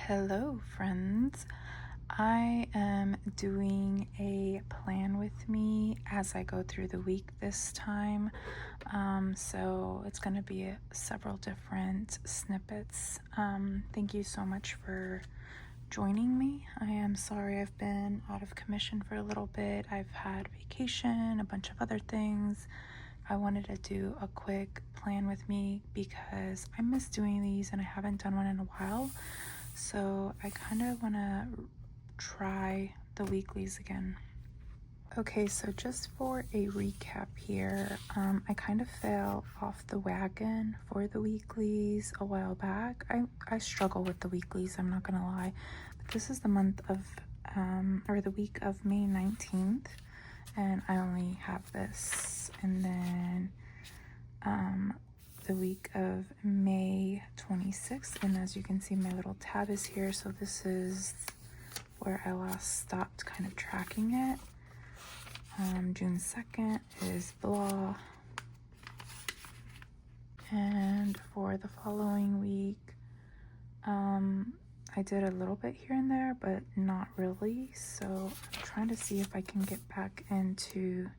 Hello, friends. I am doing a plan with me as I go through the week this time. So it's going to be several different snippets. Thank you so much for joining me. I am sorry I've been out of commission for a little bit. I've had vacation, a bunch of other things. I wanted to do a quick plan with me because I miss doing these and I haven't done one in a while. So I kind of want to try the weeklies again. Okay, so just for a recap here, I kind of fell off the wagon for the weeklies a while back. I struggle with the weeklies, I'm not gonna lie, but this is the month of, or the week of May 19th, and I only have this, and then the week of May 26th, and as you can see my little tab is here, so this is where I last stopped kind of tracking it. June 2nd is blah, and for the following week I did a little bit here and there, but not really, so I'm trying to see if I can get back into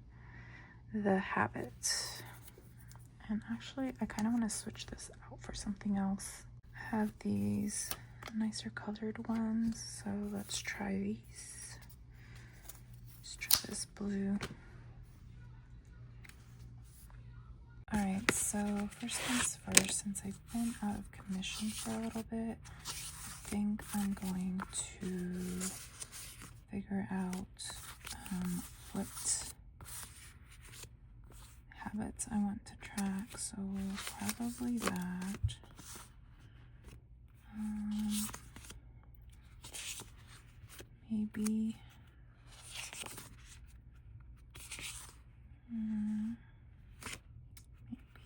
the habit. And actually, I kind of want to switch this out for something else. I have these nicer colored ones, so let's try these. Let's try this blue. Alright, so first things first, since I've been out of commission for a little bit, I think I'm going to figure out what habits I want to track, so probably that. Maybe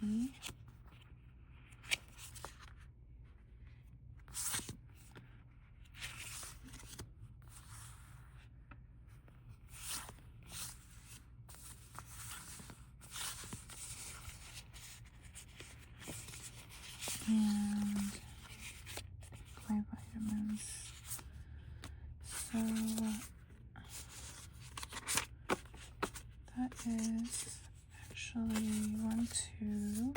maybe and my vitamins. So that is actually 1, 2,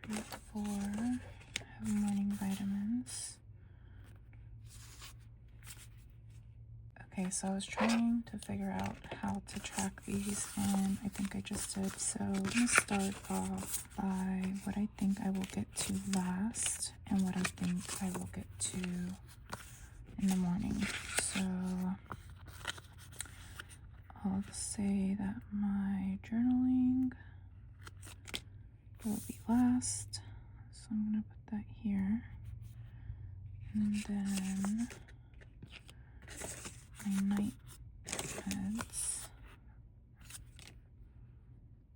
3, 4. I have morning vitamins. Okay, so I was trying to figure out how to track these, and I think I just did. So I'm gonna start off by what I think I will get to last and what I think I will get to in the morning. So I'll say that my journaling will be last. So I'm gonna put that here. And then my night meds.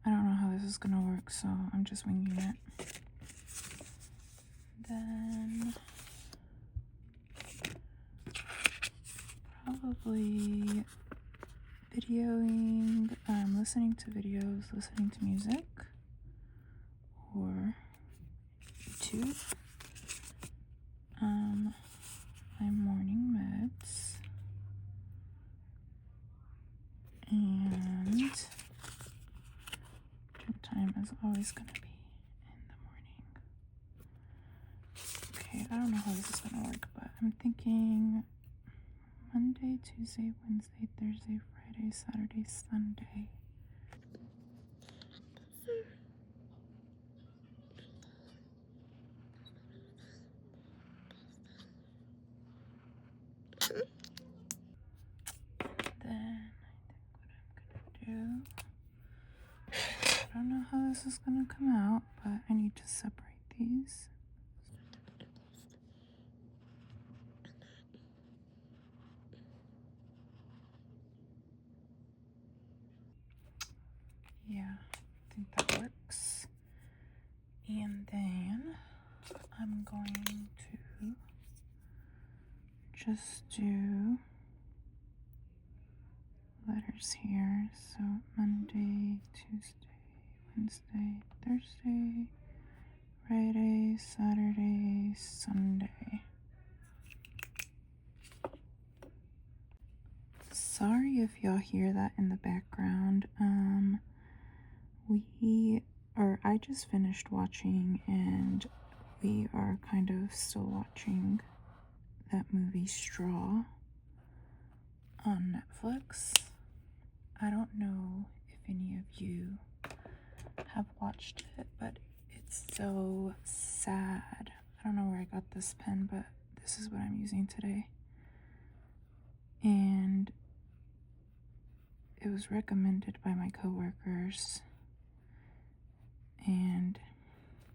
I don't know how this is gonna work, so I'm just winging it. Then probably videoing, listening to videos, listening to music, or YouTube. My morning meds, and gym time is always gonna be in the morning. Okay, I don't know how this is gonna work, but I'm thinking Monday, Tuesday, Wednesday, Thursday, Friday, Saturday, Sunday. Then I think what I'm gonna do, I don't know how this is gonna come out, but I need to separate these. Yeah, I think that works. And then I'm going to just do letters here. So Monday, Tuesday, Wednesday, Thursday, Friday, Saturday, Sunday. Sorry if y'all hear that in the background. I just finished watching, and we are kind of still watching that movie Straw on Netflix. I don't know if any of you have watched it, but it's so sad. I don't know where I got this pen, but this is what I'm using today. And it was recommended by my coworkers. And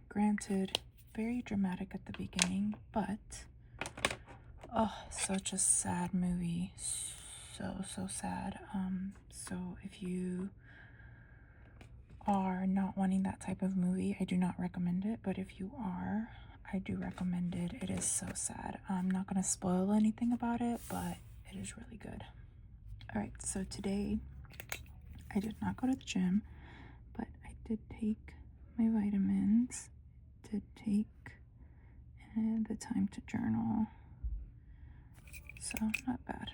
granted, very dramatic at the beginning, but oh, such a sad movie. So sad. So if you are not wanting that type of movie, I do not recommend it, but if you are, I do recommend it. It is so sad. I'm not going to spoil anything about it, but it is really good. All right, so today I did not go to the gym, but I did take my vitamins, did take the time to journal, so not bad.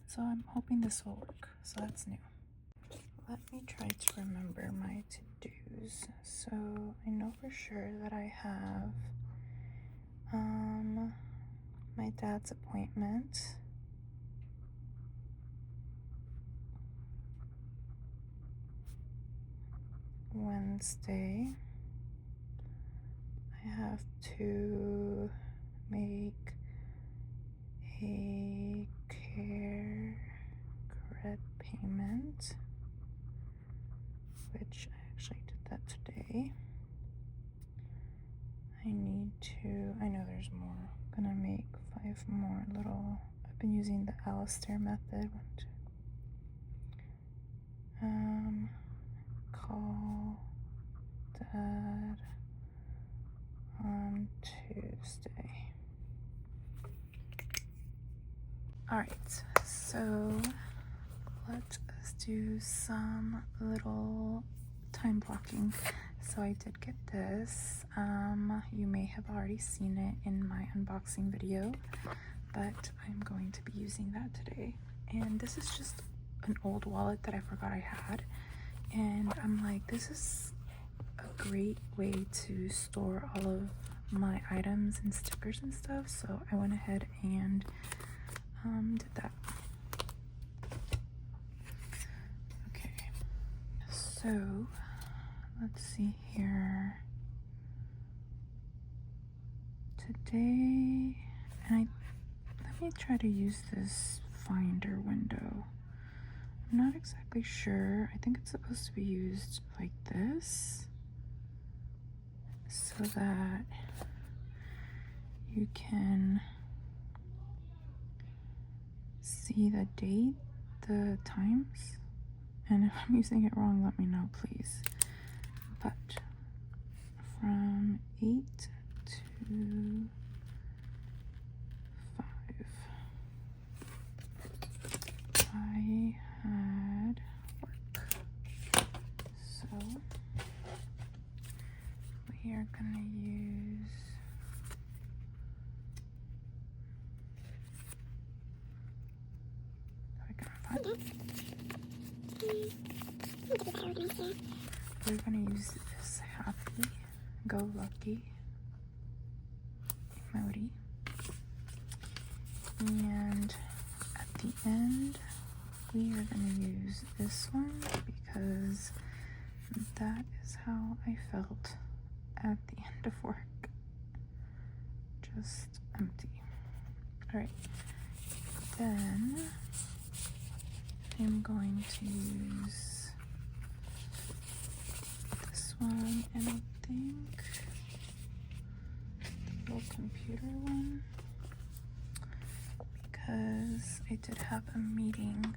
So I'm hoping this will work, so that's new. Let me try to remember my to-dos. So I know for sure that I have my dad's appointment Wednesday. I have to make a care credit payment, which I actually did that today. I know there's more. I'm gonna make 5 more little. I've been using the Alistair method. Call dad on Tuesday. Alright, so let us do some little time blocking. So I did get this. You may have already seen it in my unboxing video, but I'm going to be using that today. And this is just an old wallet that I forgot I had. And I'm like, this is a great way to store all of my items and stickers and stuff. So I went ahead and did that. Okay, so let's see here. Today, let me try to use this finder window. I'm not exactly sure. I think it's supposed to be used like this so that you can see the date, the times, and if I'm using it wrong, let me know, please. But from 8 to 5, I had work. So we are gonna use we're gonna use this happy go lucky emoji, and at the end we are gonna use this one because that is how I felt at the end of work. Just empty. Alright, then I'm going to use this one, and I think the little computer one, because I did have a meeting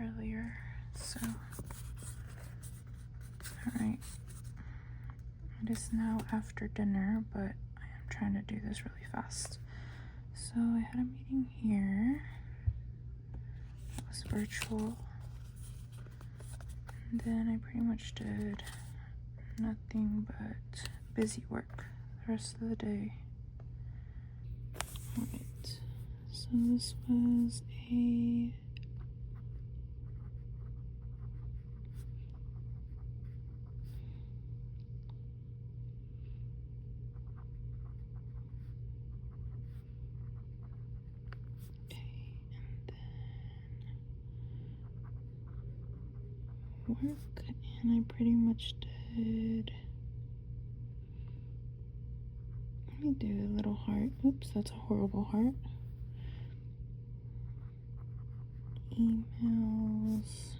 earlier. So alright, it is now after dinner, but I am trying to do this really fast. So I had a meeting here. It was virtual. And then I pretty much did nothing but busy work the rest of the day. Alright, so this was a work, and I pretty much did. Let me do a little heart. Oops, that's a horrible heart. Emails.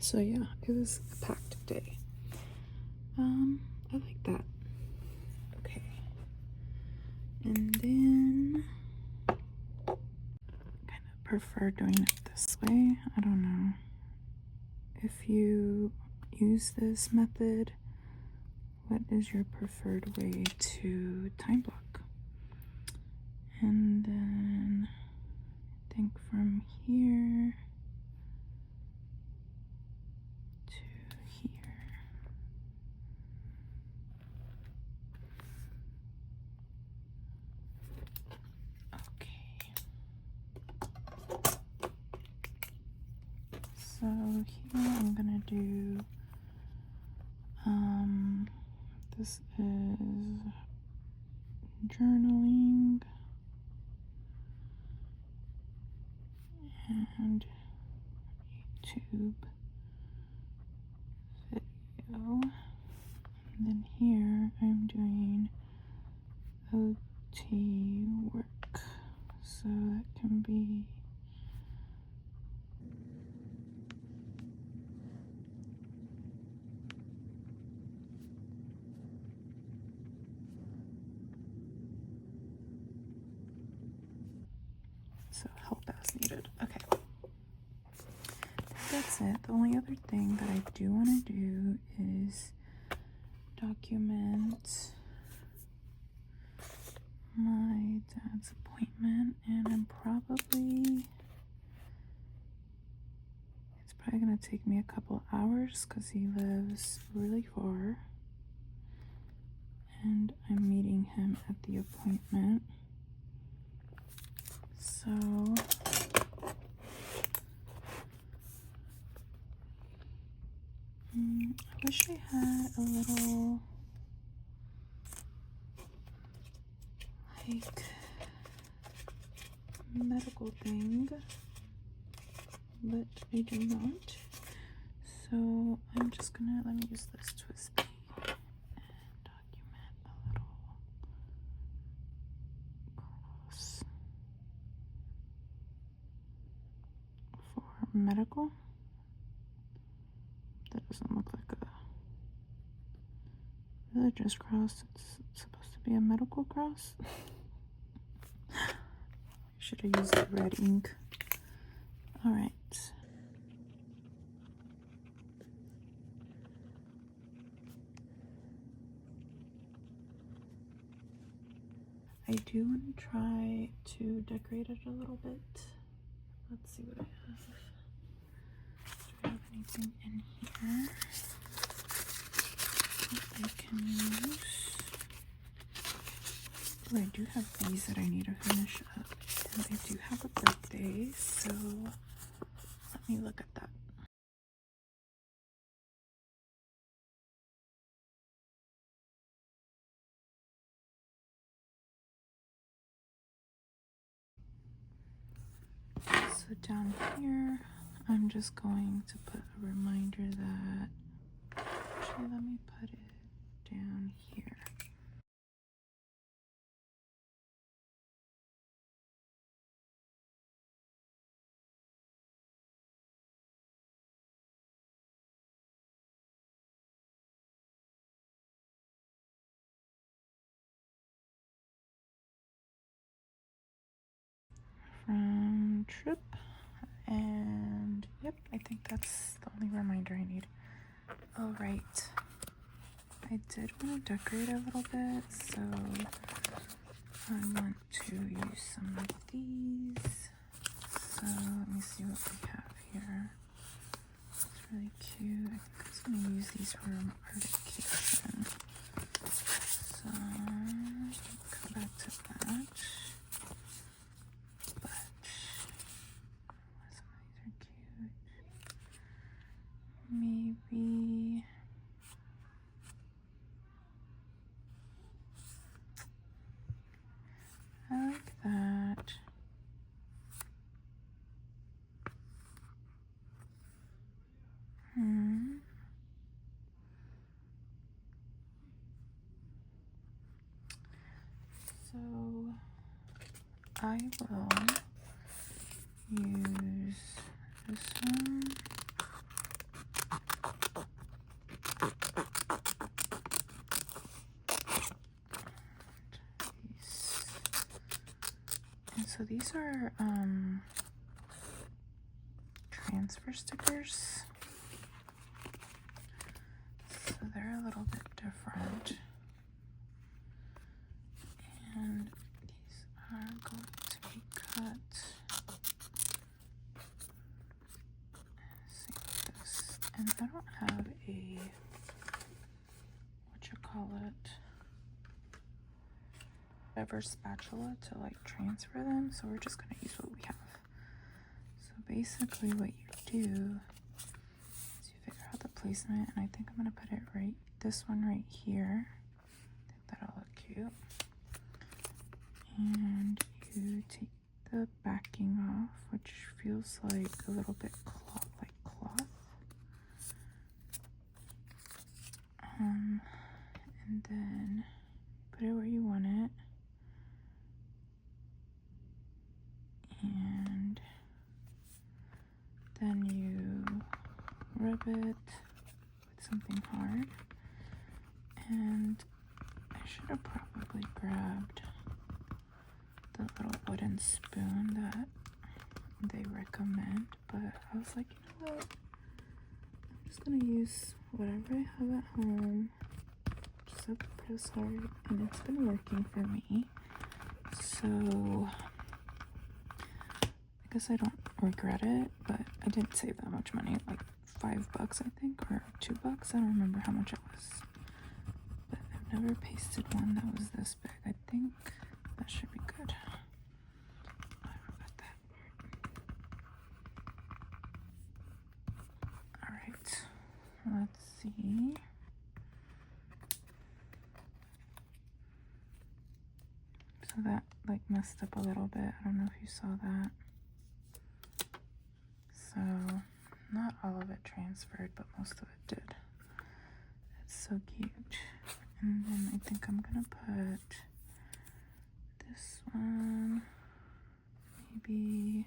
So yeah, it was a packed day. I like that. Okay. And then I kind of prefer doing it this way. I don't know. If you use this method, what is your preferred way to time block? And then I think from here to here. Okay. So here I'm gonna do, this is journaling and YouTube video. And then here I'm doing OT work. So that can be so help as needed. Okay. That's it. The only other thing that I do want to do is document my dad's appointment, and it's probably gonna take me a couple hours because he lives really far, and I'm meeting him at the appointment. So I wish I had a little like medical thing, but I do not. So I'm just gonna, let me use this twist bee and document a little cross for medical. That doesn't look like a religious cross. It's supposed to be a medical cross. Should have used the red ink. All right. I do want to try to decorate it a little bit. Let's see what I have. Do I have anything in here that I can use? Oh, I do have these that I need to finish up. And I do have a birthday, so let me look at that. So down here, I'm just going to put a reminder that, actually let me put it down here. from Trip. And yep, I think that's the only reminder I need. All right. I did want to decorate a little bit, so I want to use some of these. So let me see what we have here. It's really cute. I think I was going to use these for articulation. So come back to that. But some of these are cute. Maybe I like that. So I will use this one. And so these are transfer stickers. So they're a little bit different. And these are going to be cut. Same with this. And I don't have a, whatever spatula to like transfer them, so we're just gonna use what we have. So basically what you do is you figure out the placement, and I think I'm gonna put it right, this one right here. I think that'll look cute. And you take the backing off, which feels like a little bit cloth. And then put it where you want it. And then you rub it with something hard. And I should have probably grabbed the little wooden spoon that they recommend, but I was like, you know what? I'm just gonna use whatever I have at home. Just have to press hard, and it's been working for me. So I guess I don't regret it, but I didn't save that much money, like $5 I think, or $2. I don't remember how much it was. But I've never pasted one that was this big. I think that should be good. I forgot that part. Alright, let's see. So that like messed up a little bit. I don't know if you saw that. So not all of it transferred, but most of it did. It's so cute. And then I think I'm gonna put this one maybe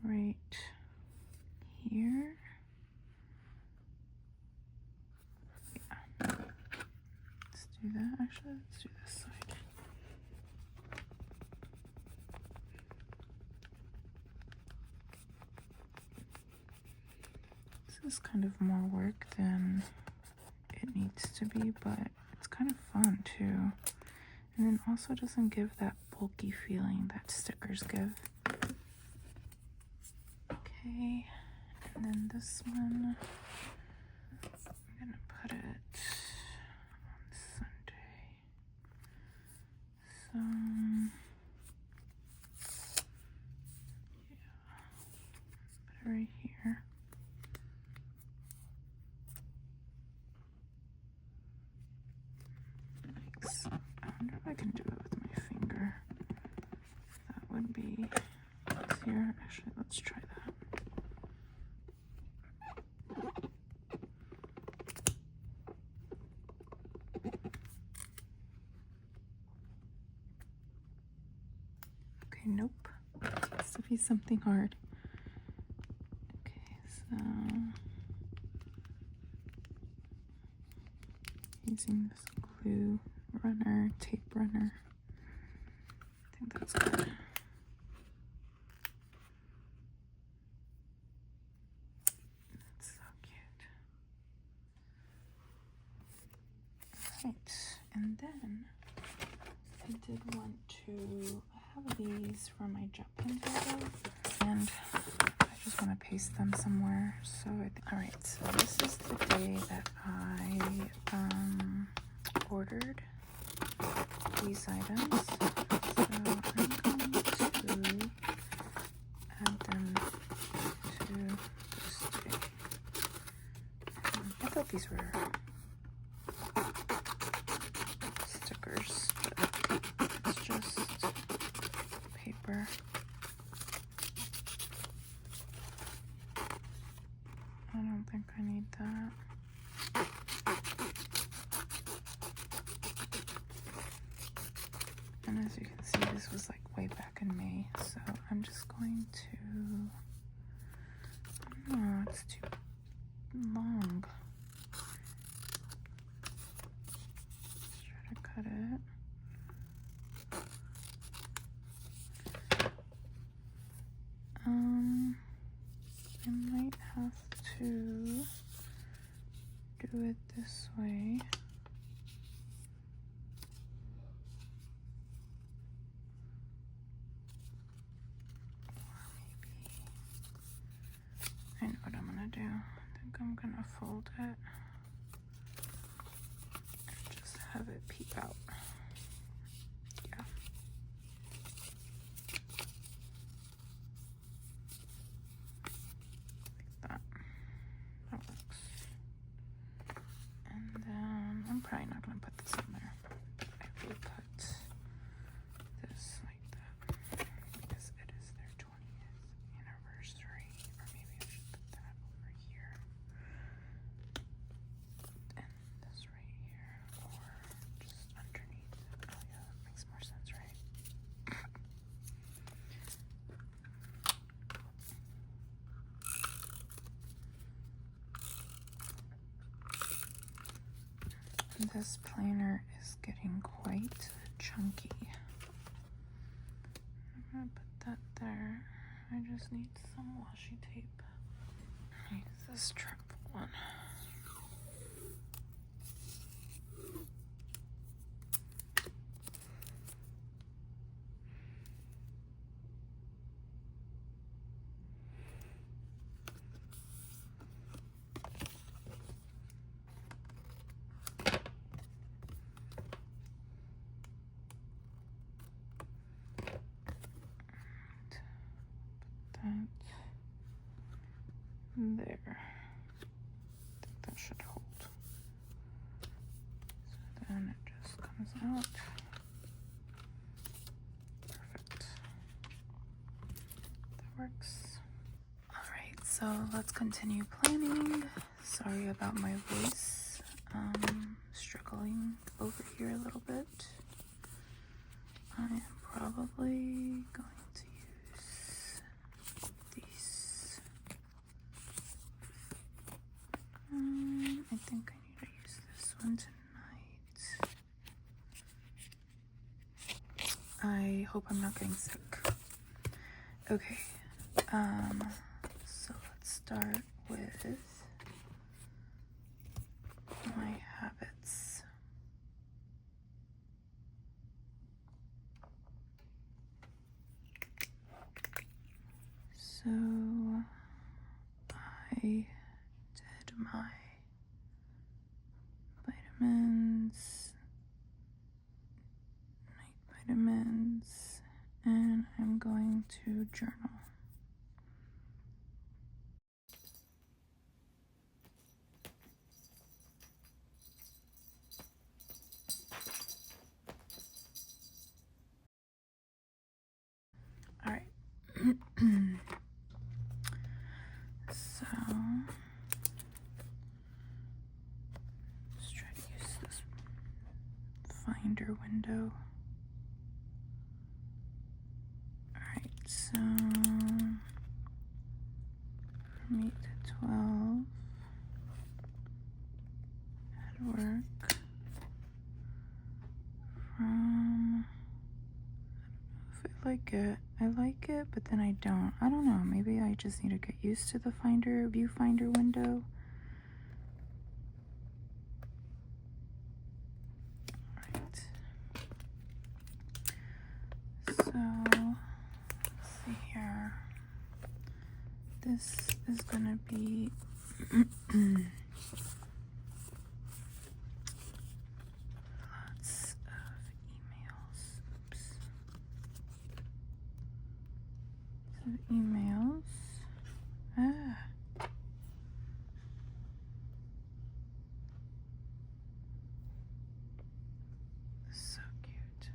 right here. Yeah. Let's do that. Actually, let's do this side. This is kind of more work than it needs to be, but it's kind of fun too. And then also doesn't give that bulky feeling that stickers give. Okay, and then this one, I'm gonna put it on Sunday. So, yeah, put it right here. Like so. I wonder if I can do it with my finger. That would be easier. Actually, let's try that. Okay, nope. Has to be something hard. Okay, so using this glue. glue runner, tape runner. I think that's good. That's so cute. Right, and then I did want to have these for my jet pen table, and I just want to paste them somewhere. So all right, so this is the day that I ordered these items. So I'm going to add them to this day. I thought these were stickers, but it's just paper. I don't think I need that. And as you can see, this was like way back in May, so I'm just going to, oh, it's too long. Let's try to cut it. I might have to do it this way. I know what I'm gonna do. I think I'm gonna fold it and just have it peep out. Yeah. Like that. That works. And then I'm probably not gonna put this in there. I will put this like that because it is their 20th anniversary. Or maybe I should put that over here. And this right here. Or just underneath. Oh yeah, that makes more sense, right? This planner is getting quite chunky. I'm gonna put that there. I just need some washi tape. Use this travel one. There. I think that should hold. So then it just comes out. Perfect. That works. Alright, so let's continue planning. Sorry about my voice. Struggling over here a little bit. I am probably going to use these. I think I need to use this one tonight. I hope I'm not getting sick. Okay, so let's start with my habits. So I did my vitamins, night vitamins, and I'm going to journal. All right. So let's try to use this finder window. All right, so from 8 to 12 at work. like it. I like it, but then I don't. I don't know. Maybe I just need to get used to the viewfinder window. Alright. So, let's see here. This is gonna be lots of emails. Oops. Some emails. So cute.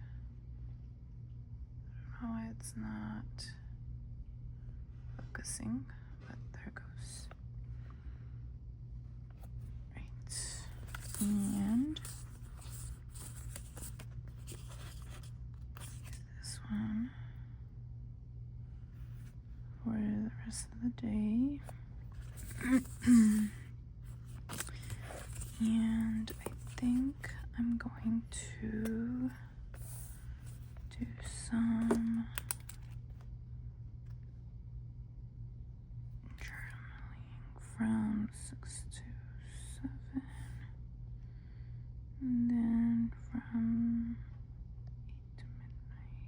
I don't know why it's not focusing, but there it goes. Right. And this one for the rest of the day. And I think I'm going to do some journaling from 6 to 7, and then from 8 to midnight.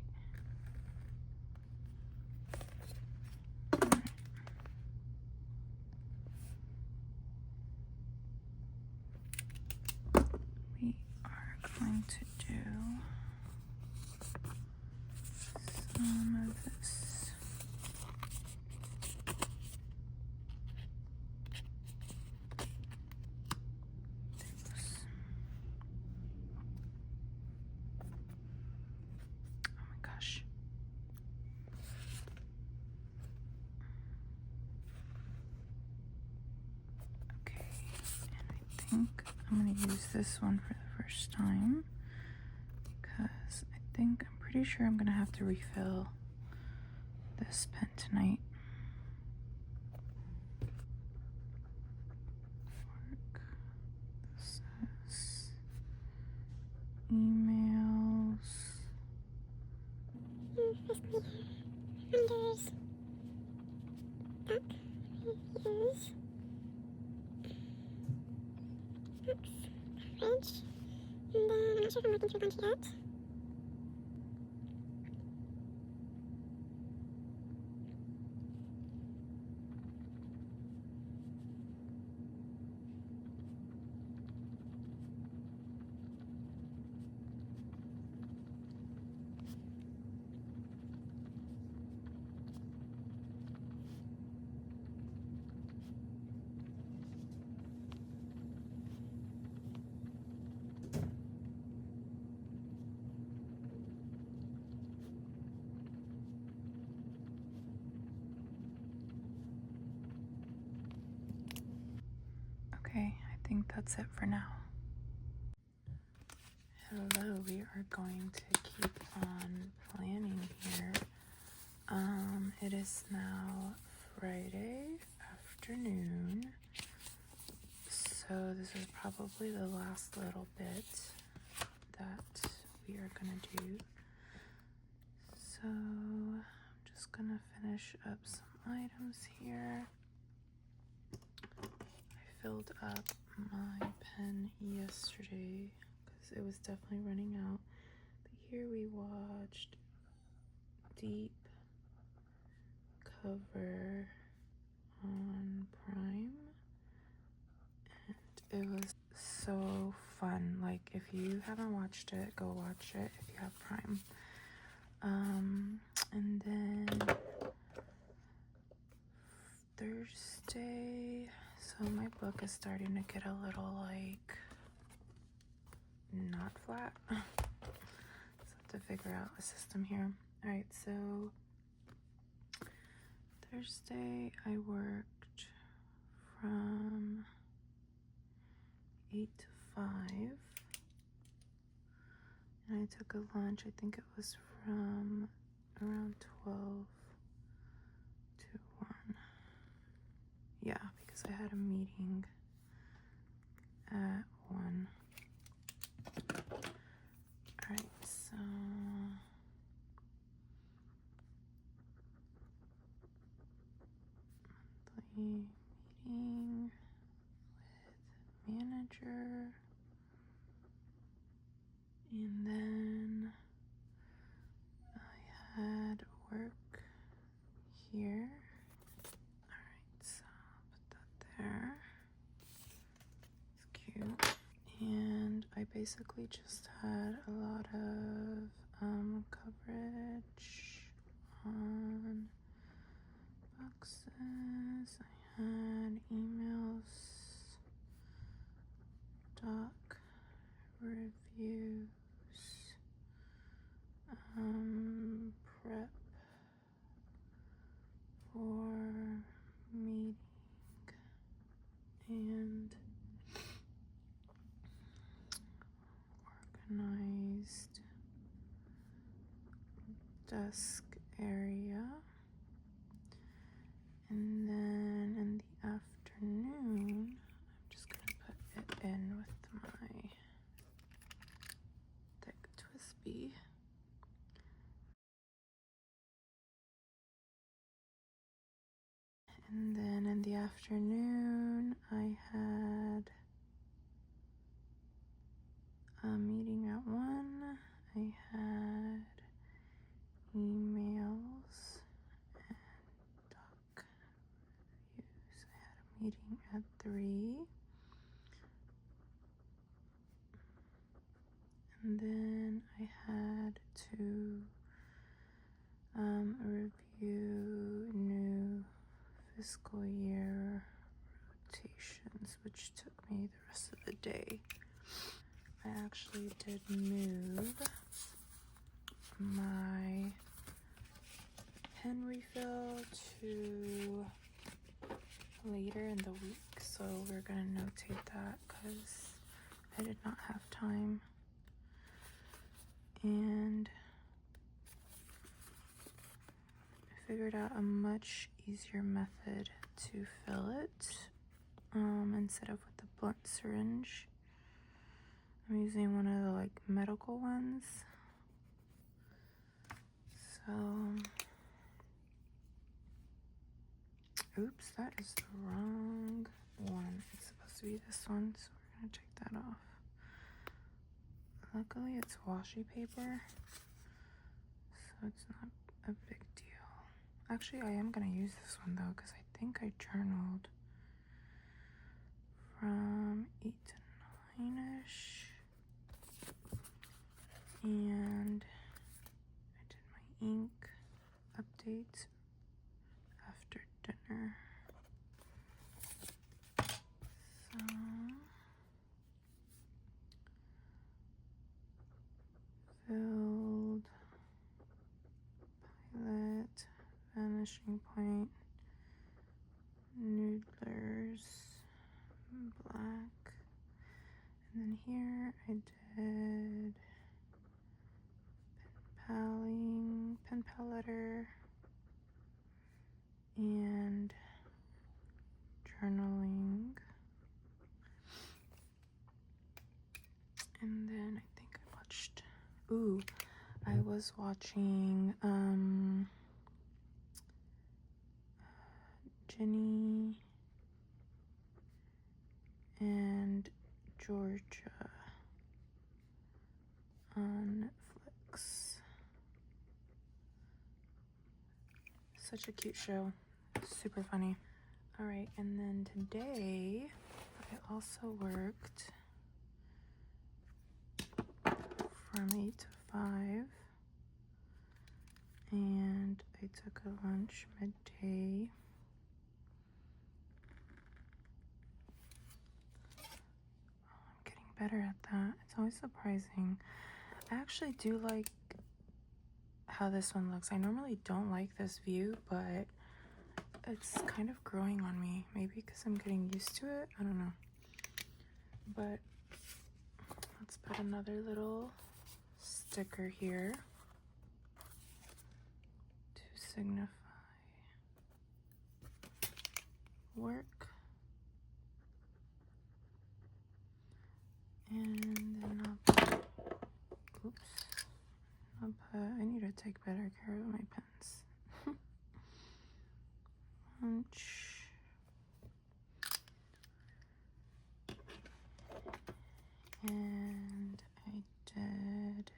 We are going to do some of this. Oh my gosh. Okay, and I think I'm going to use this one for the first time because I'm pretty sure I'm going to have to refill this pen tonight. Work. This is emails. Fridge. And then I'm not sure if I'm making through a bunch yet. Okay, I think that's it for now. Hello, we are going to keep on planning here. It is now Friday afternoon, so this is probably the last little bit that we are gonna do. So I'm just gonna finish up some items here. I filled up my pen yesterday because it was definitely running out. But here we watched Deep Cover on Prime, and it was so fun. Like, if you haven't watched it, go watch it if you have Prime. And then Thursday, so my book is starting to get a little like not flat. So I have to figure out a system here. All right, so Thursday I worked from 8 to 5, and I took a lunch. I think it was from around 12 to 1. Yeah, because I had a meeting at 1. Alright, so meeting with manager, and then I had work here. Alright, so put that there. It's cute. And I basically just had a lot of coverage on boxes. I had emails, doc reviews, prep for meeting, and organized desk area. And then in the afternoon, I'm just gonna put it in with my thick Twisby. And then in the afternoon, I had a meeting at 1. I had emails and doc reviews. I had a meeting at 3. And then I had to review new fiscal year rotations, which took me the rest of the day. I actually did move my pen refill to later in the week, so we're gonna notate that because I did not have time. And I figured out a much easier method to fill it instead of with the blunt syringe. I'm using one of the medical ones. So, oops, that is the wrong one. It's supposed to be this one, so we're gonna take that off. Luckily, it's washi paper, so it's not a big deal. Actually, I am gonna use this one though, because I think I journaled from 8 to 9-ish. And I did my ink update after dinner. So filled, pilot, vanishing point, noodlers, black. And then here I did pen pal letter, and journaling. And then I think I watched, I was watching Ginny and Georgia on Netflix. Such a cute show, super funny. All right, and then today I also worked from 8 to 5, and I took a lunch midday. I'm getting better at that. It's always surprising. I actually do like how this one looks. I normally don't like this view, but it's kind of growing on me. Maybe because I'm getting used to it. I don't know. But let's put another little sticker here to signify work. And then I'll put, I need to take better care of my pens. Lunch. And I did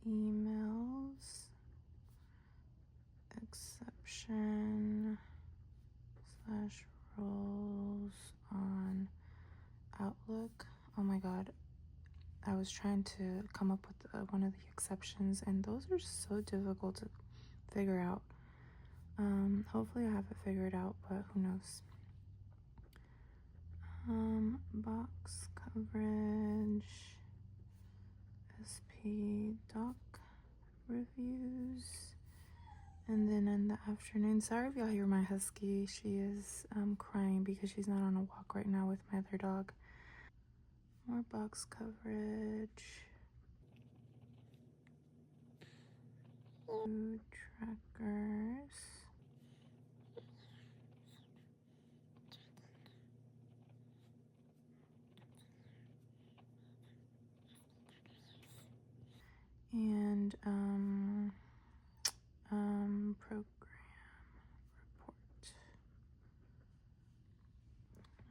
emails, exception / rules on Outlook. Oh my god, I was trying to come up with one of the exceptions, and those are so difficult to figure out. Hopefully I have it figured out, but who knows. Box coverage, SP doc reviews, and then in the afternoon, sorry if y'all hear my husky, she is crying because she's not on a walk right now with my other dog. More box coverage, food trackers, and program report.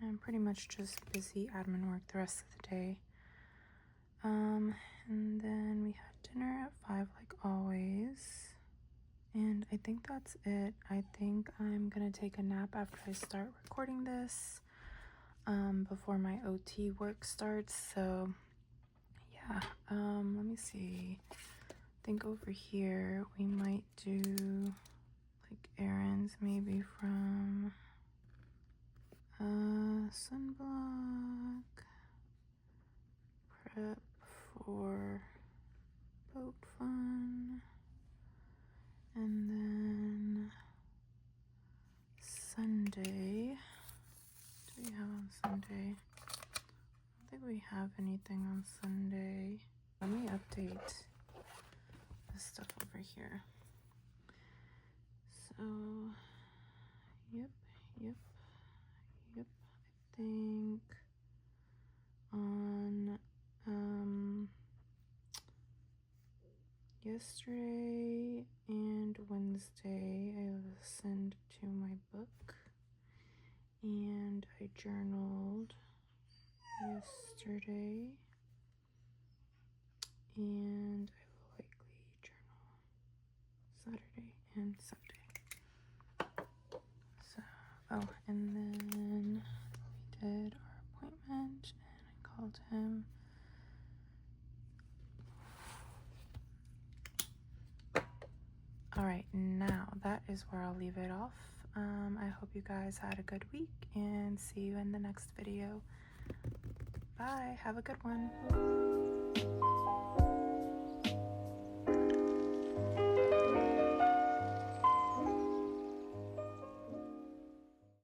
I'm pretty much just busy admin work the rest of the day. And then we had dinner at 5 like always. And I think that's it. I think I'm gonna take a nap after I start recording this, before my OT work starts. So yeah, let me see. I think over here we might do like errands, maybe from sunblock, prep for boat fun, and then Sunday. What do we have on Sunday? I don't think we have anything on Sunday. Let me update this stuff over here. So, yep. I think on yesterday and Wednesday I listened to my book and I journaled yesterday, and I will likely journal Saturday and Sunday. So, oh, and then we did our appointment and I called him. All right, now that is where I'll leave it off. I hope you guys had a good week and see you in the next video. Bye, have a good one.